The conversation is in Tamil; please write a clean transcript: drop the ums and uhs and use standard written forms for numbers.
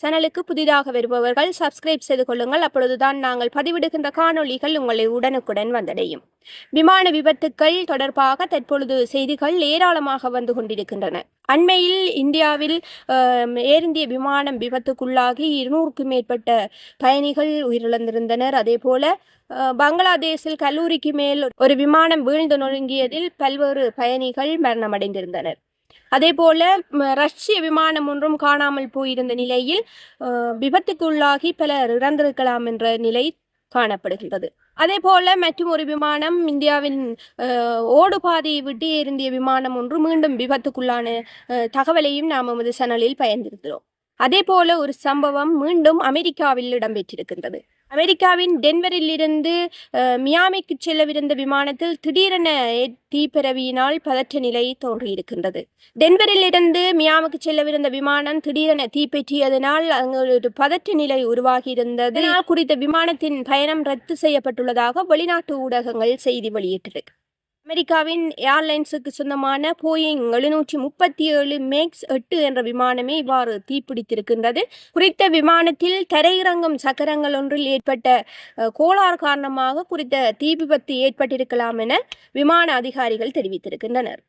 சேனலுக்கு புதிதாக வருபவர்கள் சப்ஸ்கிரைப் செய்து கொள்ளுங்கள். அப்பொழுதுதான் நாங்கள் பதிவிடுகின்ற காணொளிகள் உங்களை உடனுக்குடன் வந்தடையும். விமான விபத்துக்கள் தொடர்பாக தற்பொழுது செய்திகள் ஏராளமாக வந்து கொண்டிருக்கின்றன. அண்மையில் இந்தியாவில் ஏர் இந்திய விமானம் விபத்துக்குள்ளாகி 200க்கும் மேற்பட்ட பயணிகள் உயிரிழந்திருந்தனர். அதே போல பங்களாதேஷில் கல்லூரிக்கு மேல் ஒரு விமானம் வீழ்ந்து நொறுங்கியதில் பல்வேறு பயணிகள் மரணமடைந்திருந்தனர். அதே போல ரஷ்ய விமானம் ஒன்றும் காணாமல் போயிருந்த நிலையில் விபத்துக்குள்ளாகி பலர் இறந்திருக்கலாம் என்ற நிலை காணப்படுகின்றது. அதே போல மற்றும் ஒரு விமானம் இந்தியாவின் ஓடுபாதையை விட்டு ஏறிய விமானம் ஒன்று மீண்டும் விபத்துக்குள்ளான தகவலையும் நாம் நமது சேனலில் பயந்திருக்கிறோம். அதே போல ஒரு சம்பவம் மீண்டும் அமெரிக்காவில் இடம்பெற்றிருக்கின்றது. அமெரிக்காவின் டென்வரில் இருந்து மியாமிக்கு செல்லவிருந்த விமானத்தில் திடீரென தீப்பரவியினால் பதற்ற நிலை தோன்றியிருக்கின்றது. டென்வரில் இருந்து மியாமிக்கு செல்லவிருந்த விமானம் திடீரென தீப்பற்றியதனால் அங்கு ஒரு பதற்ற நிலை உருவாகியிருந்தது. குறித்த விமானத்தின் பயணம் ரத்து செய்யப்பட்டுள்ளதாக வெளிநாட்டு ஊடகங்கள் செய்தி வெளியிட்டது. அமெரிக்காவின் ஏர்லைன்ஸுக்கு சொந்தமான போயிங் 737 மேக்ஸ் 8 என்ற விமானமே இவ்வாறு தீப்பிடித்திருக்கின்றது. குறித்த விமானத்தில் தரையிறங்கும் சக்கரங்கள் ஒன்றில் ஏற்பட்ட கோளாறு காரணமாக குறித்த தீ விபத்து ஏற்பட்டிருக்கலாம் என விமான அதிகாரிகள் தெரிவித்திருக்கின்றனர்.